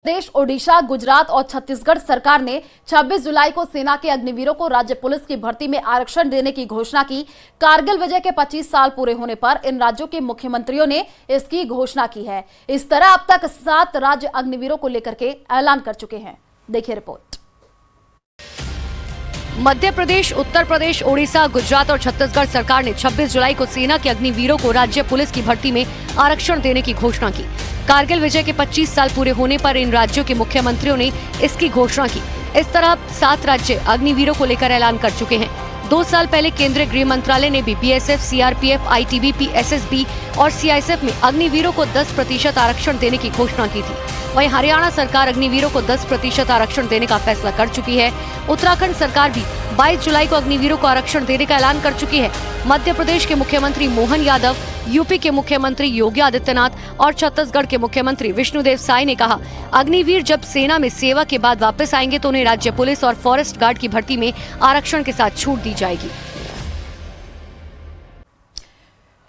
प्रदेश, ओडिशा, गुजरात और छत्तीसगढ़ सरकार ने 26 जुलाई को सेना के अग्निवीरों को राज्य पुलिस की भर्ती में आरक्षण देने की घोषणा की। कारगिल विजय के 25 साल पूरे होने पर इन राज्यों के मुख्यमंत्रियों ने इसकी घोषणा की है। इस तरह अब तक 7 राज्य अग्निवीरों को लेकर के ऐलान कर चुके हैं। देखिए रिपोर्ट। मध्य प्रदेश, उत्तर प्रदेश, ओडिशा, गुजरात और छत्तीसगढ़ सरकार ने 26 जुलाई को सेना के अग्निवीरों को राज्य पुलिस की भर्ती में आरक्षण देने की घोषणा की। कारगिल विजय के 25 साल पूरे होने पर इन राज्यों के मुख्यमंत्रियों ने इसकी घोषणा की। इस तरह 7 राज्य अग्निवीरों को लेकर ऐलान कर चुके हैं। 2 साल पहले केंद्रीय गृह मंत्रालय ने भी बीएसएफ, सीआरपीएफ, आईटीबीपी, एसएसबी और सीआईएसएफ में अग्निवीरों को 10% आरक्षण देने की घोषणा की थी। वहीं हरियाणा सरकार अग्निवीरों को 10% आरक्षण देने का फैसला कर चुकी है। उत्तराखंड सरकार भी 22 जुलाई को अग्निवीरों को आरक्षण देने का ऐलान कर चुकी है। मध्य प्रदेश के मुख्यमंत्री मोहन यादव, यूपी के मुख्यमंत्री योगी आदित्यनाथ और छत्तीसगढ़ के मुख्यमंत्री विष्णुदेव साय ने कहा, अग्निवीर जब सेना में सेवा के बाद वापस आएंगे तो उन्हें राज्य पुलिस और फॉरेस्ट गार्ड की भर्ती में आरक्षण के साथ छूट दी जाएगी।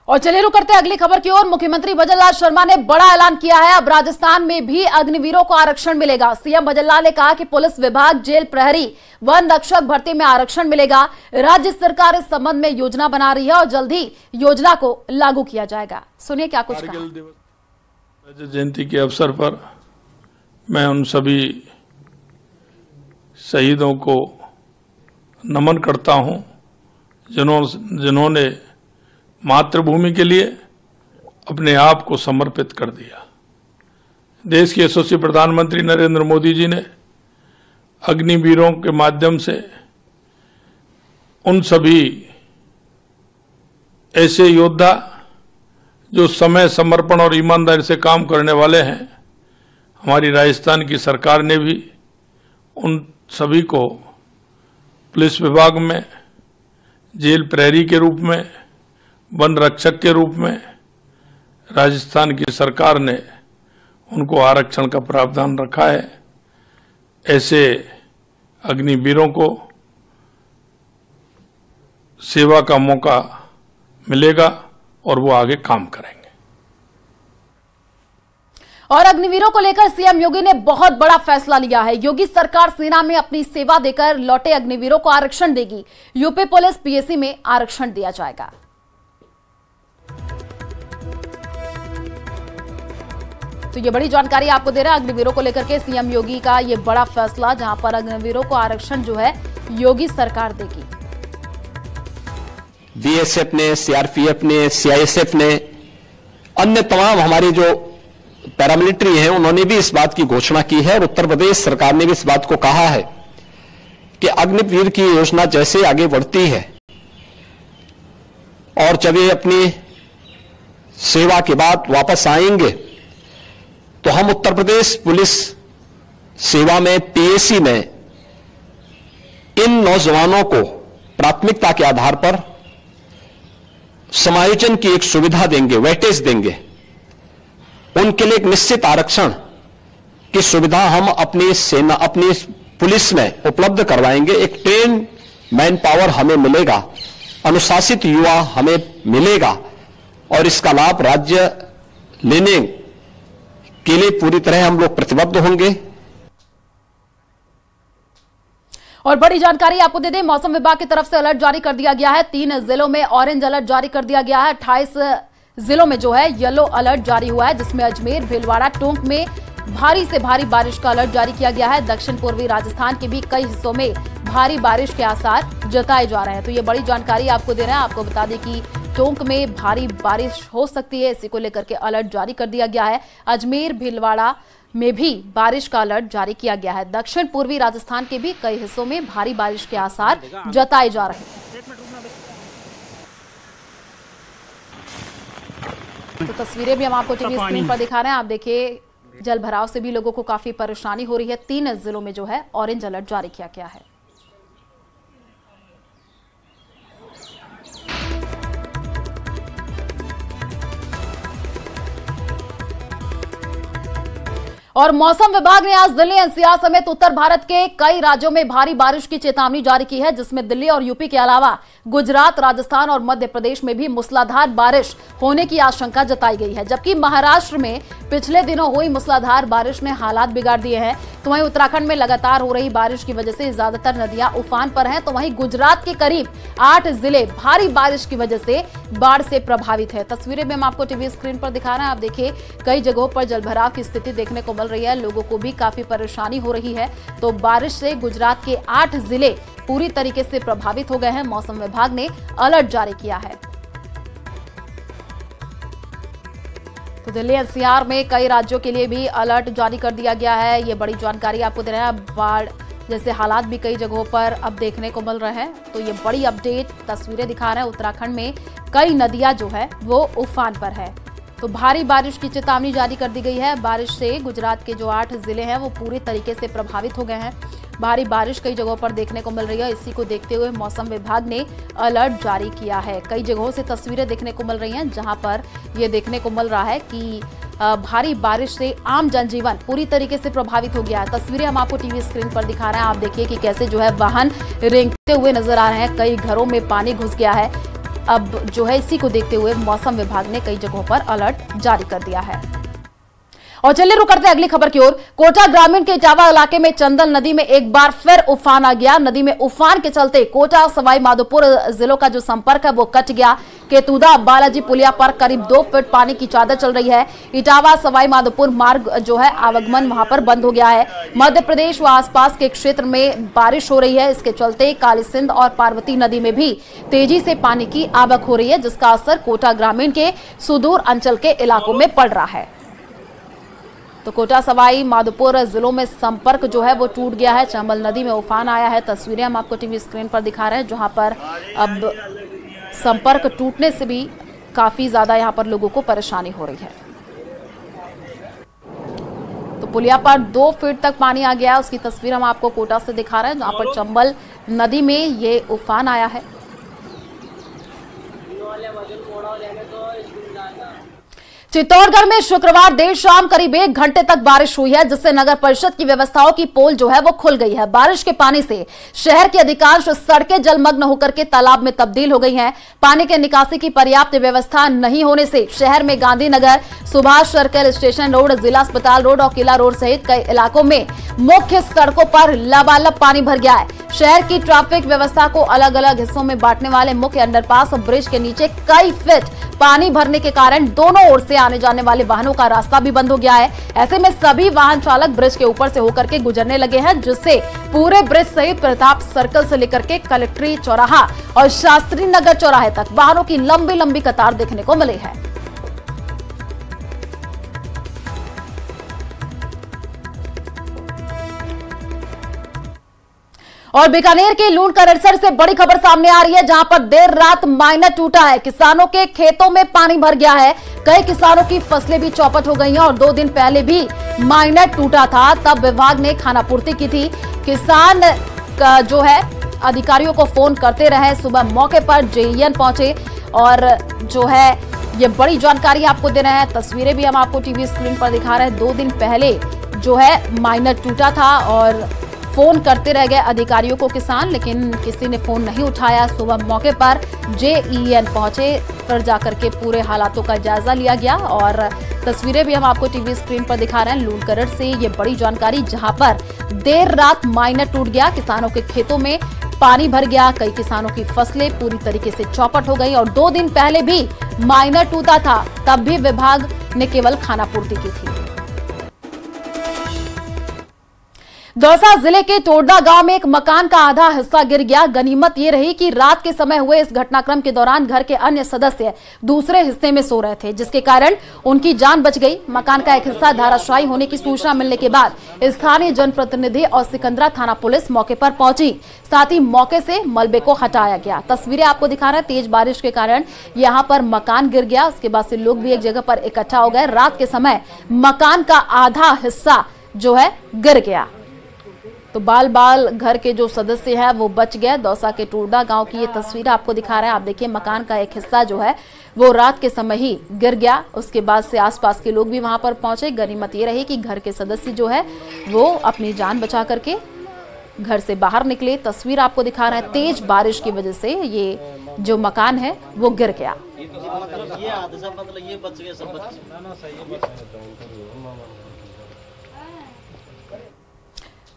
और चलिए रुक करते हैं अगली खबर की ओर। मुख्यमंत्री भजनलाल शर्मा ने बड़ा ऐलान किया है। अब राजस्थान में भी अग्निवीरों को आरक्षण मिलेगा। सीएम भजनलाल ने कहा कि पुलिस विभाग, जेल प्रहरी, वन रक्षक भर्ती में आरक्षण मिलेगा। राज्य सरकार इस संबंध में योजना बना रही है और जल्द ही योजना को लागू किया जाएगा। सुनिए क्या कुछ कहा। कारगिल दिवस जयंती के अवसर पर मैं उन सभी शहीदों को नमन करता हूं जिन्होंने मातृभूमि के लिए अपने आप को समर्पित कर दिया। देश के यशस्वी प्रधानमंत्री नरेंद्र मोदी जी ने अग्निवीरों के माध्यम से उन सभी ऐसे योद्धा जो समय, समर्पण और ईमानदारी से काम करने वाले हैं, हमारी राजस्थान की सरकार ने भी उन सभी को पुलिस विभाग में, जेल प्रहरी के रूप में, वन रक्षक के रूप में राजस्थान की सरकार ने उनको आरक्षण का प्रावधान रखा है। ऐसे अग्निवीरों को सेवा का मौका मिलेगा और वो आगे काम करेंगे। और अग्निवीरों को लेकर सीएम योगी ने बहुत बड़ा फैसला लिया है। योगी सरकार सेना में अपनी सेवा देकर लौटे अग्निवीरों को आरक्षण देगी। यूपी पुलिस, पीएसी में आरक्षण दिया जाएगा। तो ये बड़ी जानकारी आपको दे रहा है अग्निवीरों को लेकर के सीएम योगी का ये बड़ा फैसला, जहां पर अग्निवीरों को आरक्षण जो है योगी सरकार देगी। बीएसएफ ने, सीआरपीएफ ने, सीआईएसएफ ने, अन्य तमाम हमारे जो पैरामिलिट्री हैं, उन्होंने भी इस बात की घोषणा की है और उत्तर प्रदेश सरकार ने भी इस बात को कहा है कि अग्निवीर की योजना जैसे आगे बढ़ती है और जब ये अपनी सेवा के बाद वापस आएंगे तो हम उत्तर प्रदेश पुलिस सेवा में, पीएसी में इन नौजवानों को प्राथमिकता के आधार पर समायोजन की एक सुविधा देंगे, वेटेज देंगे। उनके लिए एक निश्चित आरक्षण की सुविधा हम अपनी सेना, अपनी पुलिस में उपलब्ध करवाएंगे। एक ट्रेन मैन पावर हमें मिलेगा, अनुशासित युवा हमें मिलेगा और इसका लाभ राज्य लेने के लिए पूरी तरह हम लोग प्रतिबद्ध होंगे। और बड़ी जानकारी आपको दे दें, मौसम विभाग की तरफ से अलर्ट जारी कर दिया गया है। 3 जिलों में ऑरेंज अलर्ट जारी कर दिया गया है। 28 जिलों में जो है येलो अलर्ट जारी हुआ है, जिसमें अजमेर, भीलवाड़ा, टोंक में भारी से भारी बारिश का अलर्ट जारी किया गया है। दक्षिण पूर्वी राजस्थान के भी कई हिस्सों में भारी बारिश के आसार जताए जा रहे हैं। तो ये बड़ी जानकारी आपको दे रहे हैं। आपको बता दें कि टोंक में भारी बारिश हो सकती है, इसी को लेकर के अलर्ट जारी कर दिया गया है। अजमेर, भीलवाड़ा में भी बारिश का अलर्ट जारी किया गया है। दक्षिण पूर्वी राजस्थान के भी कई हिस्सों में भारी बारिश के आसार जताए जा रहे हैं। तो तस्वीरें भी हम आपको टीवी स्क्रीन पर दिखा रहे हैं। आप देखिए, जल भराव से भी लोगों को काफी परेशानी हो रही है। 3 जिलों में जो है ऑरेंज अलर्ट जारी किया गया है। और मौसम विभाग ने आज दिल्ली एनसीआर समेत उत्तर भारत के कई राज्यों में भारी बारिश की चेतावनी जारी की है, जिसमें दिल्ली और यूपी के अलावा गुजरात, राजस्थान और मध्य प्रदेश में भी मूसलाधार बारिश होने की आशंका जताई गई है। जबकि महाराष्ट्र में पिछले दिनों हुई मूसलाधार बारिश ने हालात बिगाड़ दिए हैं, तो वहीं उत्तराखंड में लगातार हो रही बारिश की वजह से ज्यादातर नदियां उफान पर हैं। तो वहीं गुजरात के करीब 8 जिले भारी बारिश की वजह से बाढ़ से प्रभावित है। तस्वीरें में हम आपको टीवी स्क्रीन पर दिखा रहे हैं। आप देखिए, कई जगहों पर जलभराव की स्थिति देखने को मिल रही है, लोगों को भी काफी परेशानी हो रही है। तो बारिश से गुजरात के 8 जिले पूरी तरीके से प्रभावित हो गए हैं। मौसम विभाग ने अलर्ट जारी किया है। तो दिल्ली एनसीआर में कई राज्यों के लिए भी अलर्ट जारी कर दिया गया है। ये बड़ी जानकारी आपको दे रहे हैं। बाढ़ जैसे हालात भी कई जगहों पर अब देखने को मिल रहे हैं। तो ये बड़ी अपडेट तस्वीरें दिखा रहे हैं। उत्तराखंड में कई नदियां जो है वो उफान पर है। तो भारी बारिश की चेतावनी जारी कर दी गई है। बारिश से गुजरात के जो 8 जिले हैं वो पूरी तरीके से प्रभावित हो गए हैं। भारी बारिश कई जगहों पर देखने को मिल रही है। इसी को देखते हुए मौसम विभाग ने अलर्ट जारी किया है। कई जगहों से तस्वीरें देखने को मिल रही हैं, जहां पर ये देखने को मिल रहा है कि भारी बारिश से आम जनजीवन पूरी तरीके से प्रभावित हो गया है। तस्वीरें हम आपको टीवी स्क्रीन पर दिखा रहे हैं। आप देखिए कि कैसे जो है वाहन रेंगते हुए नजर आ रहे हैं। कई घरों में पानी घुस गया है। अब जो है इसी को देखते हुए मौसम विभाग ने कई जगहों पर अलर्ट जारी कर दिया है। और चलिए रुक करते हैं अगली खबर की ओर। कोटा ग्रामीण के इटावा इलाके में चंदल नदी में एक बार फिर उफान आ गया। नदी में उफान के चलते कोटा सवाई माधोपुर जिलों का जो संपर्क है वो कट गया। केतुदा बालाजी पुलिया पर करीब 2 फीट पानी की चादर चल रही है। इटावा सवाई माधोपुर मार्ग जो है आवागमन वहां पर बंद हो गया है। मध्य प्रदेश व आसपास के क्षेत्र में बारिश हो रही है। इसके चलते काली सिंध और पार्वती नदी में भी तेजी से पानी की आवक हो रही है, जिसका असर कोटा ग्रामीण के सुदूर अंचल के इलाकों में पड़ रहा है। तो कोटा सवाई माधोपुर जिलों में संपर्क जो है वो टूट गया है। चंबल नदी में उफान आया है। तस्वीरें हम आपको टीवी स्क्रीन पर दिखा रहे हैं, जहां पर अब संपर्क टूटने से भी काफी ज्यादा यहां पर लोगों को परेशानी हो रही है। तो पुलिया पर 2 फीट तक पानी आ गया है। उसकी तस्वीर हम आपको कोटा से दिखा रहे हैं, जहां पर चंबल नदी में ये उफान आया है। चित्तौड़गढ़ में शुक्रवार देर शाम करीब 1 घंटे तक बारिश हुई है, जिससे नगर परिषद की व्यवस्थाओं की पोल जो है वो खुल गई है। बारिश के पानी से शहर की अधिकांश सड़कें जलमग्न होकर के तालाब में तब्दील हो गई हैं। पानी के निकासी की पर्याप्त व्यवस्था नहीं होने से शहर में Gandhinagar, Subhash circle, station road, जिला अस्पताल रोड और किला रोड सहित कई इलाकों में मुख्य सड़कों पर लबालब पानी भर गया है। शहर की ट्रैफिक व्यवस्था को अलग अलग हिस्सों में बांटने वाले मुख्य अंडरपास और ब्रिज के नीचे कई फीट पानी भरने के कारण दोनों ओर से आने जाने वाले वाहनों का रास्ता भी बंद हो गया है। ऐसे में सभी वाहन चालक ब्रिज के ऊपर से होकर के गुजरने लगे हैं, जिससे पूरे ब्रिज सहित प्रताप सर्कल से लेकर के कलेक्ट्री चौराहा और शास्त्री नगर चौराहे तक वाहनों की लंबी लंबी कतार देखने को मिली है। और बीकानेर के लूणकरणसर से बड़ी खबर सामने आ रही है, जहां पर देर रात माइनर टूटा है। किसानों के खेतों में पानी भर गया है। कई किसानों की फसलें भी चौपट हो गई हैं और 2 दिन पहले भी माइनर टूटा था, तब विभाग ने खानापूर्ति की थी। किसान का जो है अधिकारियों को फोन करते रहे। सुबह मौके पर जेईएन पहुंचे और जो है ये बड़ी जानकारी आपको दे रहे हैं। तस्वीरें भी हम आपको टीवी स्क्रीन पर दिखा रहे हैं। 2 दिन पहले जो है माइनर टूटा था और फोन करते रह गए अधिकारियों को किसान, लेकिन किसी ने फोन नहीं उठाया। सुबह मौके पर जेईएन पहुंचे, फिर जाकर के पूरे हालातों का जायजा लिया गया और तस्वीरें भी हम आपको टीवी स्क्रीन पर दिखा रहे हैं। लूणकरण से ये बड़ी जानकारी, जहां पर देर रात माइनर टूट गया, किसानों के खेतों में पानी भर गया, कई किसानों की फसलें पूरी तरीके से चौपट हो गई और 2 दिन पहले भी माइनर टूटा था, तब भी विभाग ने केवल खानापूर्ति की थी। दौसा जिले के टोडा गांव में एक मकान का आधा हिस्सा गिर गया। गनीमत ये रही कि रात के समय हुए इस घटनाक्रम के दौरान घर के अन्य सदस्य दूसरे हिस्से में सो रहे थे, जिसके कारण उनकी जान बच गई। मकान का एक हिस्सा धराशायी होने की सूचना मिलने के बाद स्थानीय जनप्रतिनिधि और सिकंदरा थाना पुलिस मौके पर पहुंची। साथ ही मौके से मलबे को हटाया गया। तस्वीरें आपको दिखा रहे हैं। तेज बारिश के कारण यहाँ पर मकान गिर गया। उसके बाद से लोग भी एक जगह पर इकट्ठा हो गए। रात के समय मकान का आधा हिस्सा जो है गिर गया। तो बाल बाल घर के जो सदस्य हैं वो बच गए। दौसा के टूरडा गांव की ये तस्वीर आपको दिखा रहे हैं। आप देखिए मकान का एक हिस्सा जो है वो रात के समय ही गिर गया। उसके बाद से आसपास के लोग भी वहां पर पहुंचे। गनीमत ये रही कि घर के सदस्य जो है वो अपनी जान बचा करके घर से बाहर निकले। तस्वीर आपको दिखा रहे हैं, तेज बारिश की वजह से ये जो मकान है वो गिर गया।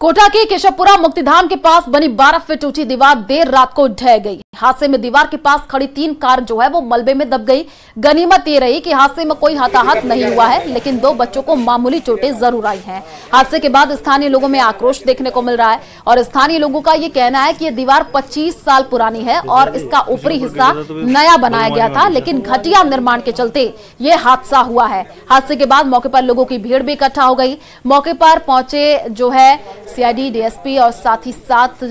कोटा के केशवपुरा मुक्तिधाम के पास बनी 12 फीट ऊंची दीवार देर रात को ढह गई। हादसे में दीवार के पास खड़ी 3 कार जो है वो मलबे में दब गई। गनीमत ये रही कि हादसे में कोई हताहत नहीं हुआ है, लेकिन 2 बच्चों को मामूली चोटें जरूर आई हैं। हादसे के बाद स्थानीय लोगों में आक्रोश देखने को मिल रहा है और स्थानीय लोगों का ये कहना है कि ये दीवार 25 साल पुरानी है और इसका ऊपरी हिस्सा नया बनाया गया था, लेकिन घटिया निर्माण के चलते ये हादसा हुआ है। हादसे के बाद मौके पर लोगों की भीड़ भी इकट्ठा हो गई। मौके पर पहुंचे जो है सीआईडी, डीएसपी और साथ ही साथ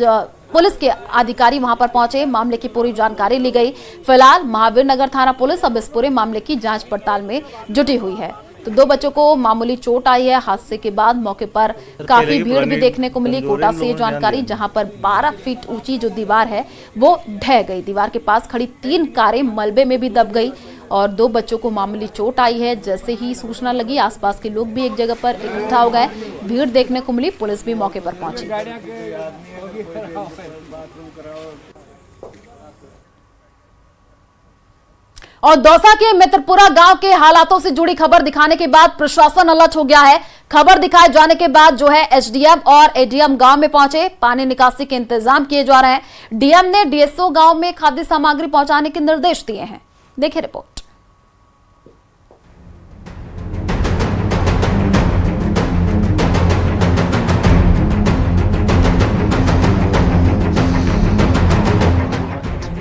पुलिस के अधिकारी वहां पर पहुंचे। मामले की पूरी जानकारी ली गई। फिलहाल महावीर नगर थाना पुलिस अब इस पूरे मामले की जांच पड़ताल में जुटी हुई है। तो 2 बच्चों को मामूली चोट आई है। हादसे के बाद मौके पर काफी भीड़ भी देखने को मिली। कोटा से ये जानकारी, जहां पर 12 फीट ऊंची जो दीवार है वो ढह गई। दीवार के पास खड़ी 3 कारें मलबे में भी दब गई और 2 बच्चों को मामूली चोट आई है। जैसे ही सूचना लगी आसपास के लोग भी एक जगह पर इकट्ठा हो गए। भीड़ देखने को मिली, पुलिस भी मौके पर पहुंची। और दौसा के मित्रपुरा गांव के हालातों से जुड़ी खबर दिखाने के बाद प्रशासन अलर्ट हो गया है। खबर दिखाए जाने के बाद जो है एसडीएम और एडीएम गांव में पहुंचे। पानी निकासी के इंतजाम किए जा रहे हैं। डीएम ने डीएसओ गांव में खाद्य सामग्री पहुंचाने के निर्देश दिए हैं। देखिए रिपोर्ट।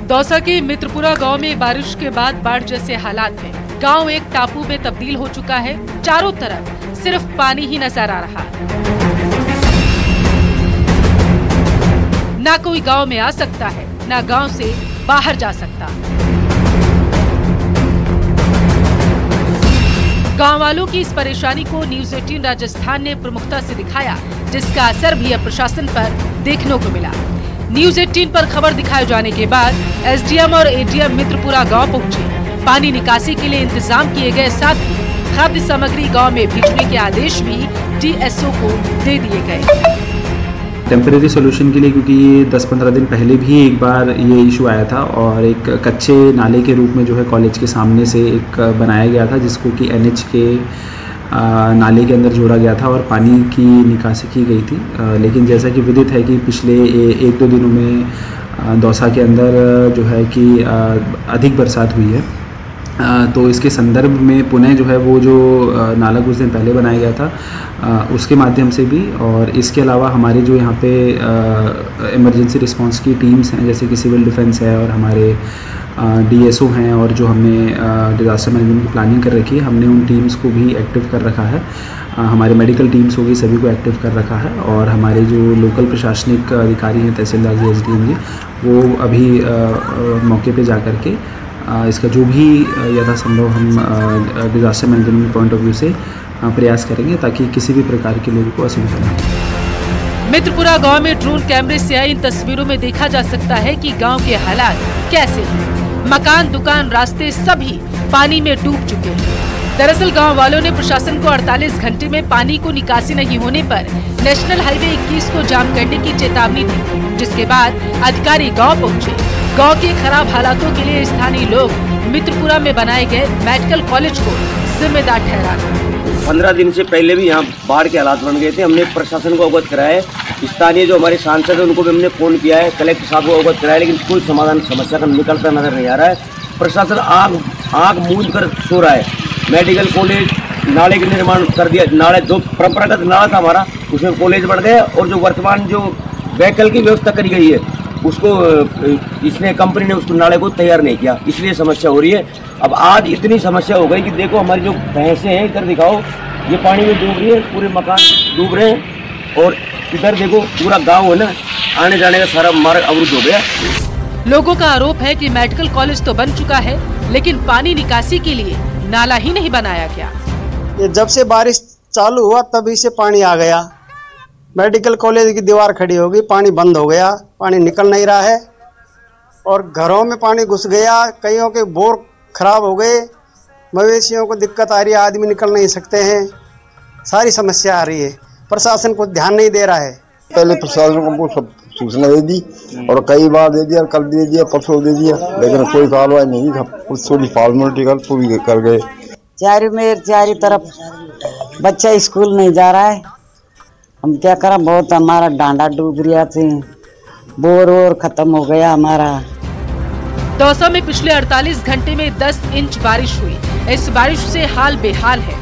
दौसा के मित्रपुरा गांव में बारिश के बाद बाढ़ जैसे हालात हैं। गांव एक टापू में तब्दील हो चुका है। चारों तरफ सिर्फ पानी ही नजर आ रहा है। ना कोई गांव में आ सकता है, ना गांव से बाहर जा सकता। गांव वालों की इस परेशानी को न्यूज 18 राजस्थान ने प्रमुखता से दिखाया, जिसका असर भी अब प्रशासन पर देखने को मिला। न्यूज 18 पर खबर दिखाए जाने के बाद एसडीएम और एडीएम मित्रपुरा गांव पहुंचे। पानी निकासी के लिए इंतजाम किए गए, साथ ही खाद्य सामग्री गांव में भेजने के आदेश भी डीएसओ को दे दिए गए। टेम्परेरी सोल्यूशन के लिए, क्योंकि ये 10-15 दिन पहले भी एक बार ये इशू आया था और एक कच्चे नाले के रूप में जो है कॉलेज के सामने से एक बनाया गया था, जिसको कि एनएच के नाले के अंदर जोड़ा गया था और पानी की निकासी की गई थी। लेकिन जैसा कि विदित है कि पिछले 1-2 दिनों में दौसा के अंदर जो है कि अधिक बरसात हुई है, तो इसके संदर्भ में पुनः जो है वो जो नाला कुछ दिन पहले बनाया गया था उसके माध्यम से भी, और इसके अलावा हमारे जो यहाँ पे इमरजेंसी रिस्पांस की टीम्स हैं, जैसे कि सिविल डिफेंस है और हमारे डीएसओ हैं, और जो हमने डिज़ास्टर मैनेजमेंट की प्लानिंग कर रखी है, हमने उन टीम्स को भी एक्टिव कर रखा है। हमारे मेडिकल टीम्स होगी, सभी को एक्टिव कर रखा है। और हमारे जो लोकल प्रशासनिक अधिकारी हैं, तहसीलदार जी, एसडीएम जी, वो अभी मौके पे जा कर के इसका जो भी यथासंभव हम disaster management point of view से प्रयास करेंगे, ताकि किसी भी प्रकार के लोगों को असुविधा न हो। मित्रपुरा गांव में ड्रोन कैमरे से आई इन तस्वीरों में देखा जा सकता है कि गांव के हालात कैसे हैं। मकान, दुकान, रास्ते सभी पानी में डूब चुके हैं। दरअसल गांव वालों ने प्रशासन को 48 घंटे में पानी को निकासी नहीं होने पर नेशनल हाईवे 21 को जाम करने की चेतावनी दी, जिसके बाद अधिकारी गांव पहुंचे। गांव के खराब हालातों के लिए स्थानीय लोग मित्रपुरा में बनाए गए मेडिकल कॉलेज को जिम्मेदार ठहरा। 15 दिन से पहले भी यहाँ बाढ़ के हालात बन गए थे। हमने प्रशासन को अवगत कराया है। स्थानीय जो हमारे सांसद हैं उनको भी हमने फोन किया है, कलेक्टर साहब को अवगत कराया, लेकिन कोई समाधान समस्या का निकलता नजर नहीं आ रहा है। प्रशासन आग मूंद कर सो रहा है। मेडिकल कॉलेज, नाले के निर्माण कर दिया, नाले जो परंपरागत नाला था हमारा उसमें कॉलेज बढ़ गया, और जो वर्तमान जो व्हीकल की व्यवस्था करी गई है उसको इसने कंपनी ने उसको नाले को तैयार नहीं किया, इसलिए समस्या हो रही है। अब आज इतनी समस्या हो गई कि देखो हमारी जो भैंसें हैं, इधर दिखाओ, ये पानी में डूब रही है, पूरे मकान डूब रहे हैं, और इधर देखो पूरा गांव है ना, आने जाने का सारा मार्ग अवरुद्ध हो गया। लोगों का आरोप है कि मेडिकल कॉलेज तो बन चुका है, लेकिन पानी निकासी के लिए नाला ही नहीं बनाया गया। ये जब से बारिश चालू हुआ तभी से पानी आ गया, मेडिकल कॉलेज की दीवार खड़ी हो गई, पानी बंद हो गया, पानी निकल नहीं रहा है और घरों में पानी घुस गया, कईयों के बोर खराब हो गए, मवेशियों को दिक्कत आ रही है, आदमी निकल नहीं सकते हैं, सारी समस्या आ रही है। प्रशासन को ध्यान नहीं दे रहा है। पहले प्रशासन को सब सूचना दे दी और कई बार दे दिया, कल दे दिया, परसों दे दिया, लेकिन कोई कार्रवाई नहीं था। कुछ थोड़ी फॉर्मेलिटी कर पूरी कर गए। चारों तरफ बच्चा स्कूल नहीं जा रहा है, हम क्या करें, बहुत हमारा डांडा डूब रहा थे, बोर खत्म हो गया हमारा। दौसा में पिछले 48 घंटे में 10 इंच बारिश हुई। इस बारिश से हाल बेहाल है।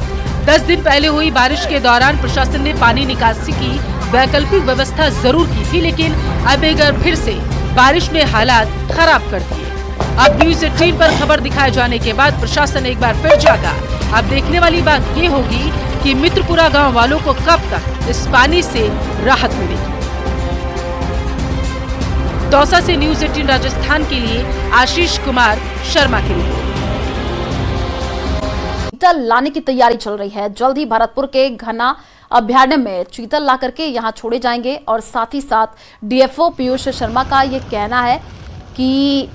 10 दिन पहले हुई बारिश के दौरान प्रशासन ने पानी निकासी की वैकल्पिक व्यवस्था जरूर की थी, लेकिन अब एक बार फिर से बारिश ने हालात खराब कर दिए। अब न्यूज़ 18 पर खबर दिखाए जाने के बाद प्रशासन एक बार फिर जागा। अब देखने वाली बात ये होगी कि मित्रपुरा गांव वालों को कब तक इस पानी से राहत मिलेगी। दौसा से न्यूज़ 18 राजस्थान के लिए आशीष कुमार शर्मा की रिपोर्ट। चीतल लाने की तैयारी चल रही है। जल्द ही भरतपुर के घना अभ्यारण्य में चीतल ला करके यहां छोड़े जाएंगे और साथ ही साथ डीएफओ पीयूष शर्मा का ये कहना है कि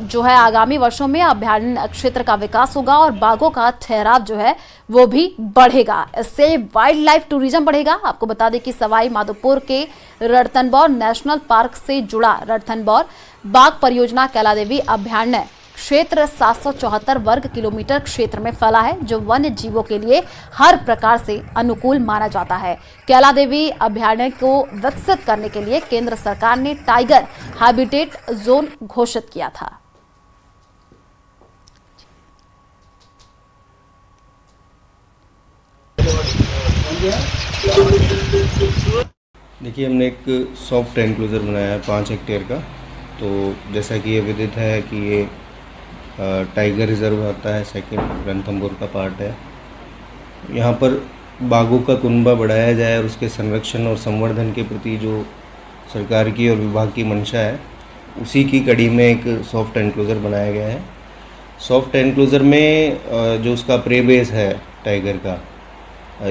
जो है आगामी वर्षों में अभ्यारण्य क्षेत्र का विकास होगा और बाघों का ठहराव जो है वो भी बढ़ेगा। इससे वाइल्ड लाइफ टूरिज्म बढ़ेगा। आपको बता दें कि सवाई माधोपुर के रणथंभौर नेशनल पार्क से जुड़ा रणथंभौर बाघ परियोजना कैलादेवी अभ्यारण्य क्षेत्र 774 वर्ग किलोमीटर क्षेत्र में फैला है, जो वन्य जीवों के लिए हर प्रकार से अनुकूल माना जाता है। कैलादेवी अभ्यारण्य को विकसित करने के लिए केंद्र सरकार ने टाइगर हैबिटेट जोन घोषित किया था। देखिए, हमने एक सॉफ्ट एनक्लोजर बनाया है 5 हेक्टेयर का। तो जैसा कि ये विदित है कि ये टाइगर रिजर्व आता है, सेकंड रणथंभौर का पार्ट है। यहाँ पर बाघों का कुनबा बढ़ाया जाए और उसके संरक्षण और संवर्धन के प्रति जो सरकार की और विभाग की मंशा है, उसी की कड़ी में एक सॉफ्ट एनक्लोजर बनाया गया है। सॉफ्ट एनक्लोजर में जो उसका प्रे बेस है टाइगर का,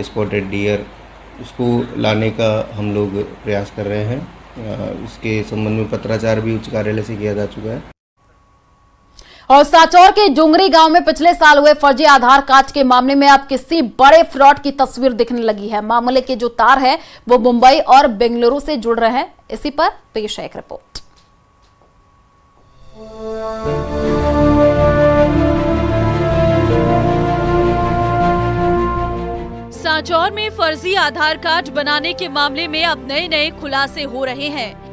स्पॉटेड डियर, उसको लाने का हम लोग प्रयास कर रहे हैं। इसके संबंध में पत्राचार भी उच्च कार्यालय से किया जा चुका है। और सांचौर के जुंगरी गांव में पिछले साल हुए फर्जी आधार कार्ड के मामले में अब किसी बड़े फ्रॉड की तस्वीर दिखने लगी है। मामले के जो तार हैं वो मुंबई और बेंगलुरु से जुड़ रहे हैं। इसी पर पेश है एक रिपोर्ट। सांचौर में फर्जी आधार कार्ड बनाने के मामले में अब नए खुलासे हो रहे हैं।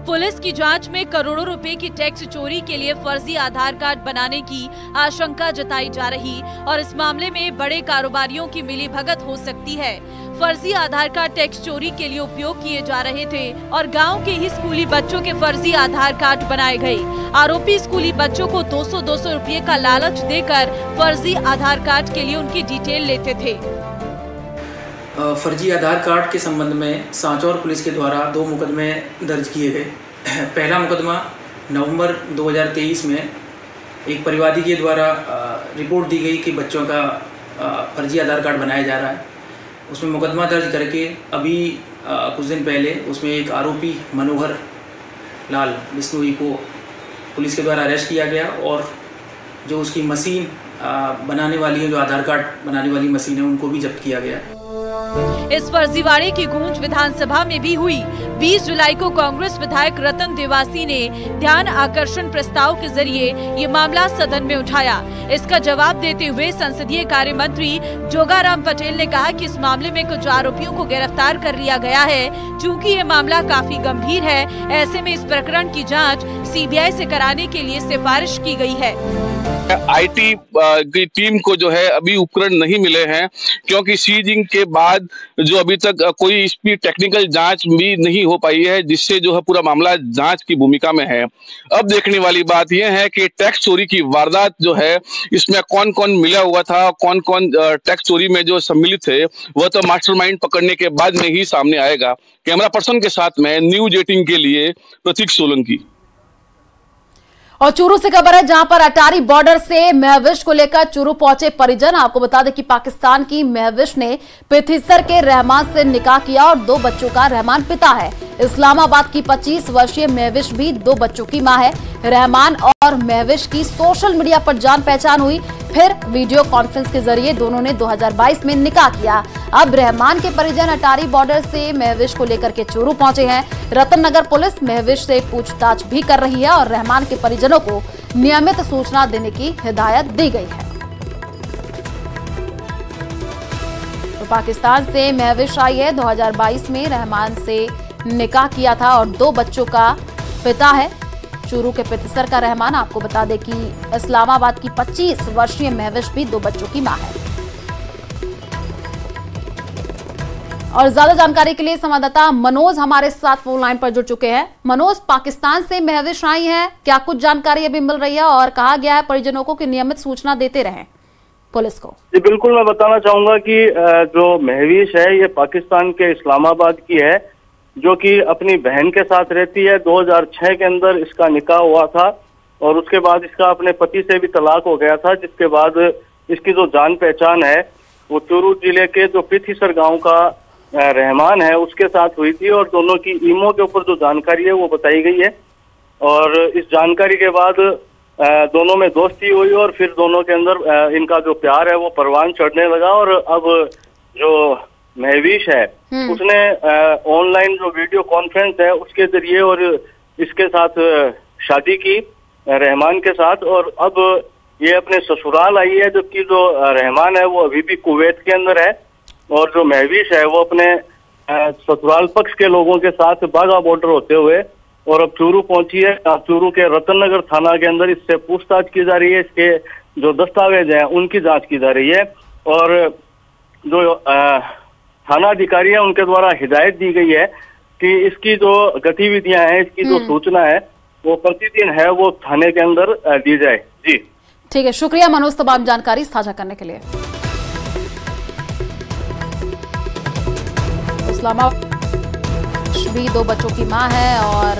पुलिस की जांच में करोड़ों रुपए की टैक्स चोरी के लिए फर्जी आधार कार्ड बनाने की आशंका जताई जा रही और इस मामले में बड़े कारोबारियों की मिलीभगत हो सकती है। फर्जी आधार कार्ड टैक्स चोरी के लिए उपयोग किए जा रहे थे और गांव के ही स्कूली बच्चों के फर्जी आधार कार्ड बनाए गए। आरोपी स्कूली बच्चों को 200-200 रुपये का लालच देकर फर्जी आधार कार्ड के लिए उनकी डिटेल लेते थे। फर्जी आधार कार्ड के संबंध में सांचौर पुलिस के द्वारा 2 मुकदमे दर्ज किए गए। पहला मुकदमा नवंबर 2023 में एक परिवादी के द्वारा रिपोर्ट दी गई कि बच्चों का फर्जी आधार कार्ड बनाया जा रहा है। उसमें मुकदमा दर्ज करके अभी कुछ दिन पहले उसमें एक आरोपी मनोहर लाल बिश्नोई को पुलिस के द्वारा अरेस्ट किया गया और जो उसकी मशीन बनाने वाली है, जो आधार कार्ड बनाने वाली मशीन है, उनको भी जब्त किया गया। इस फर्जीवाड़े की गूंज विधानसभा में भी हुई। 20 जुलाई को कांग्रेस विधायक रतन देवासी ने ध्यान आकर्षण प्रस्ताव के जरिए ये मामला सदन में उठाया। इसका जवाब देते हुए संसदीय कार्य मंत्री जोगाराम पटेल ने कहा कि इस मामले में कुछ आरोपियों को गिरफ्तार कर लिया गया है। चूँकि ये मामला काफी गंभीर है, ऐसे में इस प्रकरण की जाँच CBI से कराने के लिए सिफारिश की गई है। IT की टीम को जो है अभी उपकरण नहीं मिले हैं, क्योंकि सीजिंग के बाद जो अभी तक कोई इसकी टेक्निकल जांच भी नहीं हो पाई है, जिससे जो है पूरा मामला जांच की भूमिका में है। अब देखने वाली बात यह है कि टैक्स चोरी की वारदात जो है, इसमें कौन कौन मिला हुआ था, कौन कौन टैक्स चोरी में जो सम्मिलित थे, वह तो मास्टरमाइंड पकड़ने के बाद में ही सामने आएगा। कैमरा पर्सन के साथ में न्यूज़ 18 के लिए प्रतीक सोलंकी। और चूरू से खबर है, जहां पर अटारी बॉर्डर से महविश को लेकर चूरू पहुंचे परिजन। आपको बता दें कि पाकिस्तान की महविश ने पिथिसर के रहमान से निकाह किया और 2 बच्चों का रहमान पिता है। इस्लामाबाद की 25 वर्षीय महविश भी 2 बच्चों की मां है। रहमान और महविश की सोशल मीडिया पर जान पहचान हुई, फिर वीडियो कॉन्फ्रेंस के जरिए दोनों ने 2022 में निकाह किया। अब रहमान के परिजन अटारी बॉर्डर से महविश को लेकर के चूरू पहुंचे हैं। रतन नगर पुलिस महविश से पूछताछ भी कर रही है और रहमान के परिजनों को नियमित सूचना देने की हिदायत दी गई है। तो पाकिस्तान से महविश आई है, 2022 में रहमान से निकाह किया था और 2 बच्चों का पिता है। चूरू के पिथिसर का रहमान। आपको बता दें कि इस्लामाबाद की 25 वर्षीय महविश भी 2 बच्चों की मां है। और ज्यादा जानकारी के लिए संवाददाता मनोज हमारे साथ फोन लाइन पर जुड़ चुके हैं। मनोज, पाकिस्तान से महविश आई है, क्या कुछ जानकारी अभी मिल रही है और कहा गया है परिजनों को कि नियमित सूचना देते रहें पुलिस को? जी बिल्कुल, मैं बताना चाहूंगा कि जो महविश है ये पाकिस्तान के इस्लामाबाद की है, जो कि अपनी बहन के साथ रहती है। 2006 के अंदर इसका निकाह हुआ था और उसके बाद इसका अपने पति से भी तलाक हो गया था, जिसके बाद इसकी जो जान पहचान है वो चूरू जिले के जो पिथिसर गांव का रहमान है उसके साथ हुई थी और दोनों की ईमो के ऊपर जो जानकारी है वो बताई गई है। और इस जानकारी के बाद दोनों में दोस्ती हुई और फिर दोनों के अंदर इनका जो प्यार है वो परवान चढ़ने लगा। और अब जो महविश है उसने ऑनलाइन जो वीडियो कॉन्फ्रेंस है उसके जरिए और इसके साथ शादी की रहमान के साथ। और अब ये अपने ससुराल आई है, जबकि जो रहमान है वो अभी भी कुवैत के अंदर है और जो महविश है वो अपने ससुराल पक्ष के लोगों के साथ बाघा बॉर्डर होते हुए और अब चूरू पहुंची है। चूरू के रतन नगर थाना के अंदर इससे पूछताछ की जा रही है, इसके जो दस्तावेज हैं उनकी जांच की जा रही है और जो थाना अधिकारी है उनके द्वारा हिदायत दी गई है कि इसकी जो गतिविधियां हैं, इसकी जो सूचना है वो प्रतिदिन है वो थाने के अंदर दी जाए। जी ठीक है, शुक्रिया मनोज तमाम जानकारी साझा करने के लिए। इस्लामाबाद भी 2 बच्चों की मां है और